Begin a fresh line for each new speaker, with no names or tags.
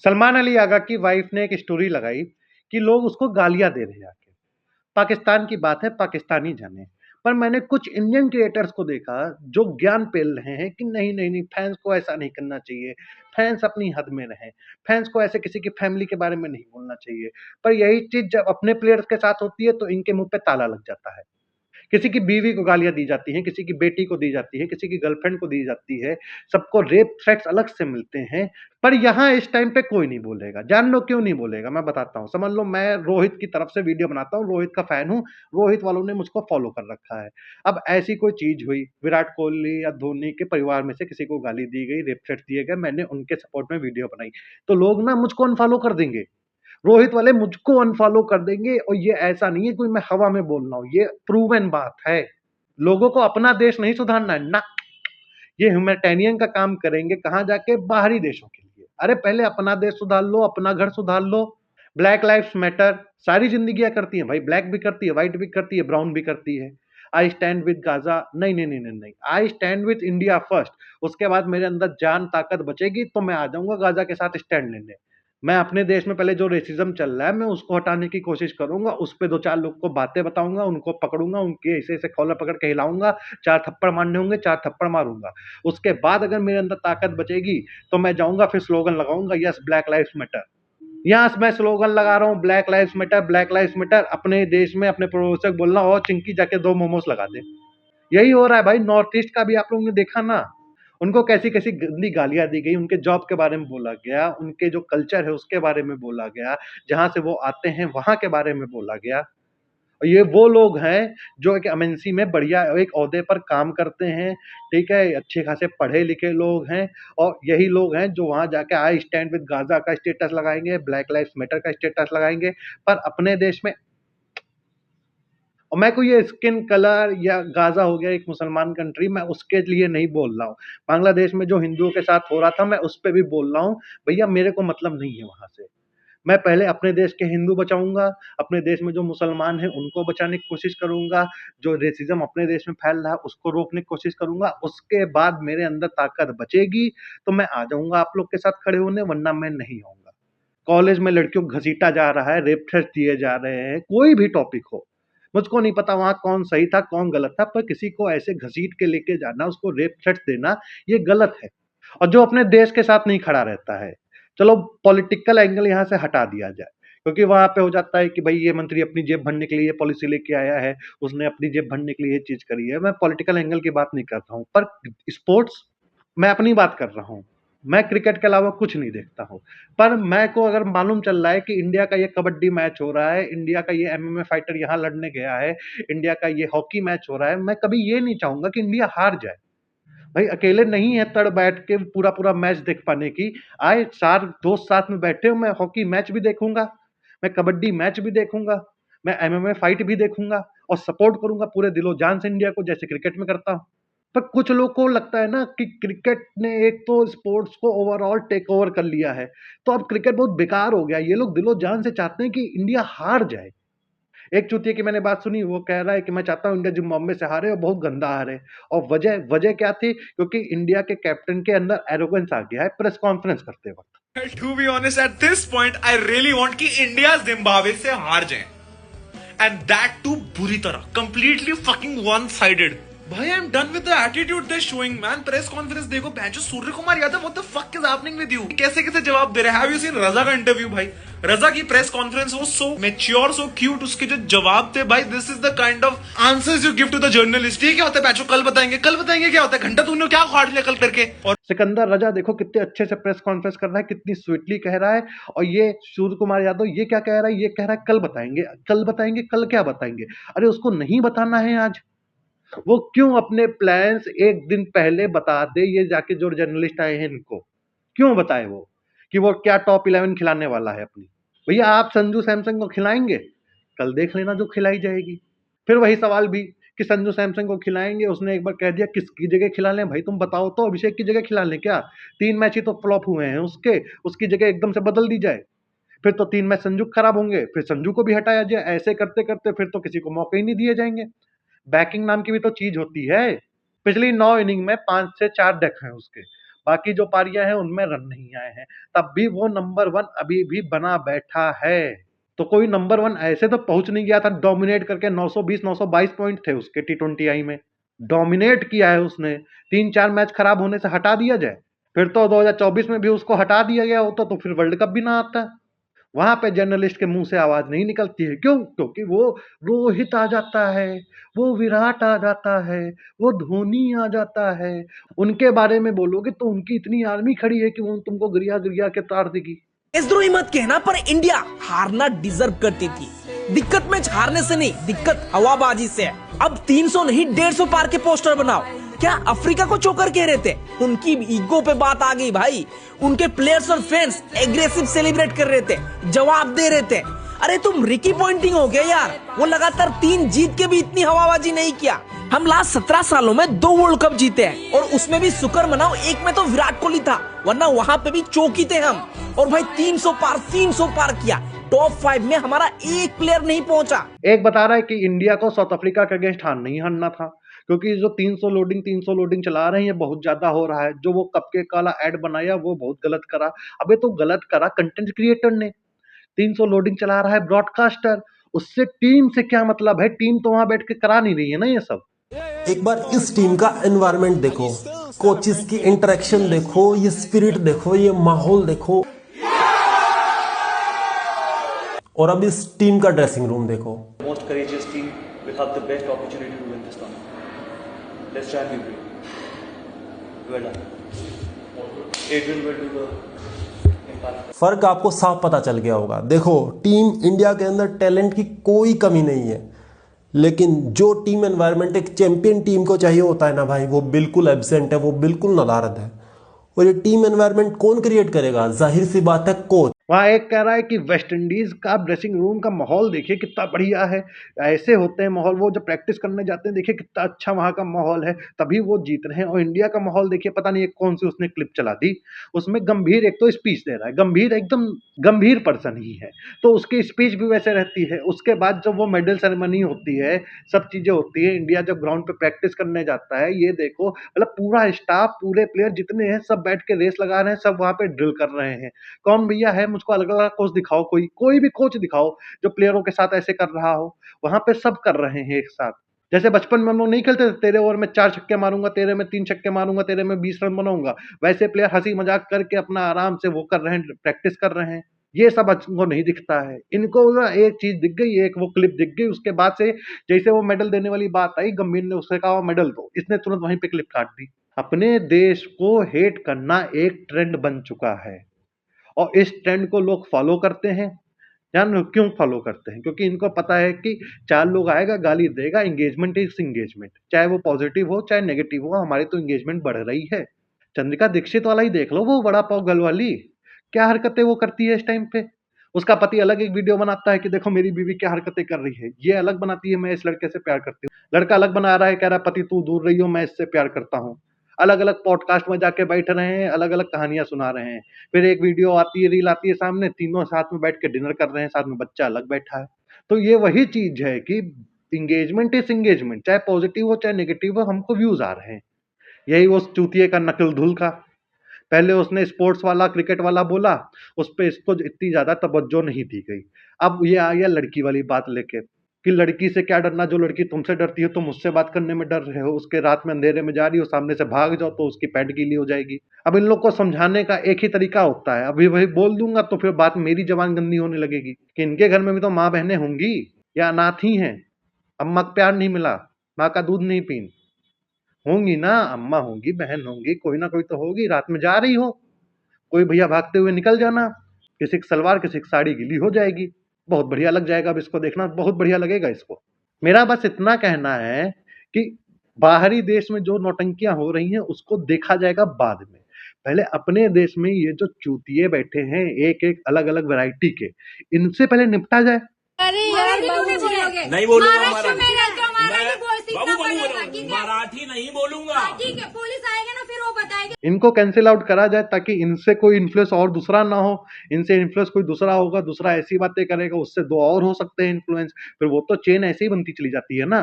सलमान अली आगा की वाइफ ने एक स्टोरी लगाई कि लोग उसको गालियां दे रहे हैं आके। पाकिस्तान की बात है, पाकिस्तानी जाने। पर मैंने कुछ इंडियन क्रिएटर्स को देखा जो ज्ञान पेल रहे हैं कि नहीं नहीं नहीं, फैंस को ऐसा नहीं करना चाहिए, फैंस अपनी हद में रहें, फैंस को ऐसे किसी की फैमिली के बारे में नहीं बोलना चाहिए। पर यही चीज जब अपने प्लेयर्स के साथ होती है तो इनके मुंह पे ताला लग जाता है। किसी की बीवी को गालियां दी जाती हैं, किसी की बेटी को दी जाती है, किसी की गर्लफ्रेंड को दी जाती है, सबको रेप थ्रेट्स अलग से मिलते हैं। पर यहाँ इस टाइम पे कोई नहीं बोलेगा। जान लो क्यों नहीं बोलेगा, मैं बताता हूँ। समझ लो मैं रोहित की तरफ से वीडियो बनाता हूँ, रोहित का फैन हूँ, रोहित वालों ने मुझको फॉलो कर रखा है। अब ऐसी कोई चीज हुई, विराट कोहली या धोनी के परिवार में से किसी को गाली दी गई, रेप थ्रेट्स दिए गए, मैंने उनके सपोर्ट में वीडियो बनाई, तो लोग ना मुझको अनफॉलो कर देंगे, रोहित वाले मुझको अनफॉलो कर देंगे। और ये ऐसा नहीं है कोई मैं हवा में बोल रहा हूँ, ये प्रूवन बात है। लोगों को अपना देश नहीं सुधारना है ना, ये ह्यूमैनिटेरियन का काम करेंगे कहाँ जाके, बाहरी देशों के लिए। अरे पहले अपना देश सुधार लो, अपना घर सुधार लो। ब्लैक लाइव्स मैटर, सारी जिंदगियां करती हैं भाई, ब्लैक भी करती है, व्हाइट भी करती है, ब्राउन भी करती है। आई स्टैंड विद गाजा, नहीं नहीं नहीं नहीं नहीं, I stand with India first. उसके बाद मेरे अंदर जान ताकत बचेगी तो मैं आ जाऊंगा गाजा के साथ स्टैंड लेने। मैं अपने देश में पहले जो रेसिज्म चल रहा है मैं उसको हटाने की कोशिश करूंगा, उस पे दो चार लोग को बातें बताऊंगा, उनको पकड़ूंगा, उनके ऐसे ऐसे कॉलर पकड़ के हिलाऊंगा, चार थप्पड़ मारने होंगे, चार थप्पड़ मारूंगा। उसके बाद अगर मेरे अंदर ताकत बचेगी तो मैं जाऊंगा फिर स्लोगन लगाऊंगा, यस ब्लैक लाइव्स मैटर। यहाँ मैं स्लोगन लगा रहा हूँ, black lives matter, black lives matter. अपने देश में अपने पड़ोसी को बोलना और चिंकी जाके दो मोमोस लगा दे। यही हो रहा है भाई। नॉर्थ ईस्ट का भी आप लोगों ने देखा ना, उनको कैसी कैसी गंदी गालियां दी गई, उनके जॉब के बारे में बोला गया, उनके जो कल्चर है उसके बारे में बोला गया, जहां से वो आते हैं वहां के बारे में बोला गया। और ये वो लोग हैं जो एक एमएनसी में बढ़िया एक ओहदे पर काम करते हैं, ठीक है, अच्छे खासे पढ़े लिखे लोग हैं। और यही लोग हैं जो वहां जाके आई स्टैंड विद गाजा का स्टेटस लगाएंगे, ब्लैक लाइव्स मैटर का स्टेटस लगाएंगे। पर अपने देश में, और मैं कोई ये स्किन कलर या गाजा हो गया एक मुसलमान कंट्री, मैं उसके लिए नहीं बोल रहा हूँ। बांग्लादेश में जो हिंदुओं के साथ हो रहा था मैं उस पर भी बोल रहा हूँ। भैया मेरे को मतलब नहीं है वहां से। मैं पहले अपने देश के हिंदू बचाऊंगा, अपने देश में जो मुसलमान हैं उनको बचाने की कोशिश करूंगा, जो रेसिज्म अपने देश में फैल रहा है उसको रोकने की कोशिश करूंगा। उसके बाद मेरे अंदर ताकत बचेगी तो मैं आ जाऊंगा आप लोग के साथ खड़े होने, वरना मैं नहीं आऊंगा। कॉलेज में लड़कियों को घसीटा जा रहा है, रेप थ्रेट दिए जा रहे हैं, कोई भी टॉपिक हो, मुझको नहीं पता वहां कौन सही था कौन गलत था, पर किसी को ऐसे घसीट के लेके जाना, उसको रेप थ्रेट देना, ये गलत है। और जो अपने देश के साथ नहीं खड़ा रहता है, चलो पॉलिटिकल एंगल यहाँ से हटा दिया जाए, क्योंकि वहां पे हो जाता है कि भाई ये मंत्री अपनी जेब भरने के लिए ये पॉलिसी लेके आया है, उसने अपनी जेब भरने के लिए ये चीज करी है। मैं पॉलिटिकल एंगल की बात नहीं करता हूँ, पर स्पोर्ट्स, मैं अपनी बात कर रहा हूँ। मैं क्रिकेट के अलावा कुछ नहीं देखता हूँ। पर मैं को अगर मालूम चल रहा है कि इंडिया का ये कबड्डी मैच हो रहा है, इंडिया का ये एमएमए फाइटर यहाँ लड़ने गया है, इंडिया का ये हॉकी मैच हो रहा है, मैं कभी ये नहीं चाहूंगा कि इंडिया हार जाए। भाई अकेले नहीं है तड़ बैठ के पूरा पूरा मैच देख पाने की। आए चार दोस्त साथ में बैठे हो, मैं हॉकी मैच भी देखूंगा, मैं कबड्डी मैच भी देखूंगा, मैं एमएमए फाइट भी देखूंगा, और सपोर्ट करूंगा पूरे दिलो जान से इंडिया को, जैसे क्रिकेट में करता हूं। पर कुछ लोग को लगता है ना कि क्रिकेट ने एक तो स्पोर्ट्स को ओवरऑल टेक ओवर कर लिया है, तो अब क्रिकेट बहुत बेकार हो गया। ये लोग दिलो जान से चाहते हैं कि इंडिया हार जाए। एक चूतिया की मैंने बात सुनी, वो कह रहा है कि मैं चाहता हूँ इंडिया जिम्बाब्वे से हारे और बहुत गंदा हारे। और वजह वजह क्या थी? क्योंकि इंडिया के कैप्टन के अंदर एरोगेंस आ गया है प्रेस कॉन्फ्रेंस करते वक्त।
To be honest at this point I really want कि इंडिया जिम्बाब्वे से हार जाए, एंड दैट टू बुरी तरह, कंप्लीटली फकिंग वन साइडेड। भाई I am done with the attitude they showing man. Press conference देखो, भैंचो Surya Kumar Yadav, what the fuck is happening with you? कैसे कैसे जवाब दे रहे हैं। हैव यू सीन रजा का इंटरव्यू? भाई रजा की प्रेस कॉन्फ्रेंस वो सो मैच्योर, सो क्यूट, उसके जो जवाब थे भाई, this is the kind of answers you give to the journalist. ये क्या होता है भैंचो? कल बताएंगे, कल बताएंगे क्या होता है? घंटा तूने क्या उखाड़ लिया कल करके? और
सिकंदर रजा देखो कितने अच्छे से प्रेस कॉन्फ्रेंस कर रहा है, कितनी स्वीटली कह रहा है। और ये सूर्य कुमार यादव ये क्या कह रहा है? ये कह रहा है कल बताएंगे, कल बताएंगे, कल क्या बताएंगे? अरे उसको नहीं बताना है आज, वो क्यों अपने प्लान्स एक दिन पहले बता दे? ये जाके जो जर्नलिस्ट आए हैं इनको क्यों बताए वो कि वो क्या टॉप 11 खिलाने वाला है अपनी? भैया आप संजू सैमसंग को खिलाएंगे, कल देख लेना जो खिलाई जाएगी। फिर वही सवाल भी कि संजू सैमसंग को खिलाएंगे, उसने एक बार कह दिया किसकी जगह खिला लें? भाई तुम बताओ तो, अभिषेक की जगह खिला लें क्या? 3 मैच ही तो फ्लॉप हुए हैं उसके, उसकी जगह एकदम से बदल दी जाए? फिर तो 3 मैच संजू खराब होंगे, फिर संजू को भी हटाया जाए। ऐसे करते करते फिर तो किसी को मौके ही नहीं दिए जाएंगे। बैकिंग नाम की भी तो चीज होती है। पिछली 9 इनिंग में 5 से 4 डेक हैं उसके, बाकी जो पारियां हैं उनमें रन नहीं आए हैं, तब भी वो नंबर 1 अभी भी बना बैठा है। तो कोई नंबर 1 ऐसे तो पहुंच नहीं गया था डोमिनेट करके। 920 922 पॉइंट थे उसके T20 आई में, डोमिनेट किया है उसने। 3-4 मैच खराब होने से हटा दिया जाए, फिर तो 2024 में भी उसको हटा दिया गया होता तो फिर वर्ल्ड कप भी ना आता। वहां पे जर्नलिस्ट के मुंह से आवाज नहीं निकलती है, क्यों? क्योंकि वो रोहित आ जाता है, वो विराट आ जाता है, वो धोनी आ जाता है। उनके बारे में बोलोगे तो उनकी इतनी आर्मी खड़ी है कि वो तुमको गिरिया गिरिया के तार देगी।
देशद्रोही मत कहना, पर इंडिया हारना डिजर्व करती थी। दिक्कत मैच हारने से नहीं, दिक्कत हवाबाजी से है। अब 300 नहीं 150 पार के पोस्टर बनाओ। क्या अफ्रीका को चोकर कह रहे थे? उनकी ईगो पे बात आ गई भाई। उनके प्लेयर्स और फैंस एग्रेसिव सेलिब्रेट कर रहे थे, जवाब दे रहे थे। अरे तुम रिकी पॉइंटिंग हो गया यार, वो लगातार 3 जीत के भी इतनी हवाबाजी नहीं किया। हम लास्ट 17 सालों में 2 वर्ल्ड कप जीते हैं, और उसमें भी शुक्र मनाओ एक में तो विराट कोहली था, वरना वहां पे भी चौकी थे हम। और भाई 300 पार किया। टॉप 5 में हमारा एक प्लेयर नहीं पहुंचा।
एक बता रहा है कि इंडिया को साउथ अफ्रीका के अगेंस्ट नहीं हारना था, क्योंकि जो 300 लोडिंग चला रहे हैं ये बहुत ज्यादा हो रहा है। जो वो कपकेक वाला एड बनाया वो बहुत गलत करा। अबे तो गलत करा कंटेंट क्रिएटर ने। 300 लोडिंग चला रहा है ब्रॉडकास्टर, उससे टीम से क्या मतलब है? टीम तो वहां बैठ के करा नहीं रही है ना ये सब।
एक बार इस टीम का एनवायरनमेंट देखो, कोचेस की इंटरेक्शन देखो, ये स्पिरिट देखो, ये माहौल देखो, और अब इस टीम का ड्रेसिंग रूम देखो।
Most courageous team will have the best opportunity to win this tournament. Let's try and be great. Well done. Adrian will do the impact.
फर्क आपको साफ पता चल गया होगा। देखो, टीम इंडिया के अंदर टैलेंट की कोई कमी नहीं है, लेकिन जो टीम एनवायरनमेंट एक चैंपियन टीम को चाहिए होता है ना भाई, वो बिल्कुल एब्सेंट है, वो बिल्कुल नदारद है। और ये टीम एनवायरनमेंट कौन क्रिएट करेगा? जाहिर सी बात है, कोच।
वहां एक कह रहा है कि वेस्ट इंडीज का ड्रेसिंग रूम का माहौल देखिए कितना बढ़िया है। ऐसे होते हैं माहौल, वो जब प्रैक्टिस करने जाते हैं देखिए कितना अच्छा वहां का माहौल है, तभी वो जीत रहे हैं। और इंडिया का माहौल देखिए, पता नहीं एक कौन सी उसने क्लिप चला दी, उसमें गंभीर एक तो स्पीच दे रहा है, गंभीर एकदम गंभीर पर्सन ही है, तो उसकी स्पीच भी वैसे रहती है। उसके बाद जब वो मेडल सेरेमनी होती है, सब चीजें होती है, इंडिया जब ग्राउंड पे प्रैक्टिस करने जाता है, ये देखो मतलब पूरा स्टाफ, पूरे प्लेयर जितने हैं सब बैठ के रेस लगा रहे हैं, सब वहां पे ड्रिल कर रहे हैं। कौन भैया है, मुझको अलग अलग कोच दिखाओ, कोई भी कोच दिखाओ जो प्लेयरों के साथ ऐसे कर रहा हो। वहां पे सब कर रहे हैं एक साथ। जैसे बचपन में हम लोग नहीं खेलते थे, तेरे ओवर में 4 छक्के मारूंगा, तेरे में 3 छक्के मारूंगा, तेरे में 20 रन बनाऊंगा, वैसे प्लेयर हंसी मजाक करके अपना आराम से वो कर रहे हैं, प्रैक्टिस कर रहे हैं। ये सब इनको नहीं दिखता है। इनको ना एक चीज दिख गई, एक वो क्लिप दिख गई, उसके बाद से जैसे वो मेडल देने वाली बात आई, गंभीर ने उससे कहा मेडल दो, इसने तुरंत वहीं पे क्लिप काट दी। अपने देश को हेट करना एक ट्रेंड बन चुका है, और इस ट्रेंड को लोग फॉलो करते हैं। जान लो क्यों फॉलो करते हैं? क्योंकि इनको पता है कि 4 लोग आएगा, गाली देगा, एंगेजमेंट इज एंगेजमेंट, चाहे वो पॉजिटिव हो चाहे नेगेटिव हो, हमारी तो एंगेजमेंट बढ़ रही है। चंद्रिका दीक्षित वाला ही देख लो, वो बड़ा पाव गर्ल वाली क्या हरकतें वो करती है इस टाइम पे। उसका पति अलग एक वीडियो बनाता है कि देखो मेरी बीवी क्या हरकतें कर रही है, ये अलग बनाती है मैं इस लड़के से प्यार करती हूँ। लड़का अलग बना रहा है, कह रहा है पति तू दूर रही हो, मैं इससे प्यार करता हूँ। अलग अलग पॉडकास्ट में जाके बैठ रहे हैं, अलग अलग कहानियां सुना रहे हैं। फिर एक वीडियो आती है, रील आती है सामने, तीनों साथ में बैठ के डिनर कर रहे हैं, साथ में बच्चा अलग बैठा है। तो ये वही चीज है कि इंगेजमेंट इज इंगेजमेंट, चाहे पॉजिटिव हो चाहे नेगेटिव हो, हमको व्यूज आ रहे हैं। यही उस चूतिए का नकल धुल का, पहले उसने स्पोर्ट्स वाला क्रिकेट वाला बोला, उस पर इसको इतनी ज्यादा तवज्जो नहीं दी गई। अब ये आ गया लड़की वाली बात लेके कि लड़की से क्या डरना, जो लड़की तुमसे डरती हो, तुम मुझसे बात करने में डर रहे हो। उसके रात में अंधेरे में जा रही हो, सामने से भाग जाओ तो उसकी पैंट गीली हो जाएगी। अब इन लोग को समझाने का एक ही तरीका होता है, अभी वही बोल दूंगा तो फिर बात मेरी जबान गंदी होने लगेगी कि इनके घर में भी तो माँ बहनें होंगी या अनाथ ही हैं, अम्मा का प्यार नहीं मिला, माँ का दूध नहीं पीन, होंगी ना, अम्मा होंगी, बहन होंगी, कोई ना कोई तो होगी। रात में जा रही हो, कोई भैया भागते हुए निकल जाना, किसी की सलवार किसी की साड़ी गीली हो जाएगी, बहुत बढ़िया लग जाएगा। अब इसको देखना, बहुत बढ़िया लगेगा इसको। मेरा बस इतना कहना है कि बाहरी देश में जो नौटंकियां हो रही हैं उसको देखा जाएगा बाद में। पहले अपने देश में ये जो चूतिए बैठे हैं एक एक अलग अलग वैरायटी के, इनसे पहले निपटा जाए।
अरे यार बोलोगे
नहीं बोलूंगा
महाराष्ट्र में रहते हो, मराठी बोल सीखना पड़ेगा, ठीक है?
मराठी नहीं बोलूंगा।
ठीक है, पुलिस आएगा ना फिर वो बताएगा।
इनको कैंसिल आउट करा जाए ताकि इनसे कोई इन्फ्लुएंस और दूसरा ना हो। इनसे इन्फ्लुएंस कोई दूसरा होगा, दूसरा ऐसी बातें करेगा, उससे 2 और हो सकते हैं इन्फ्लुएंस, फिर वो तो चेन ऐसे ही बनती चली जाती है ना।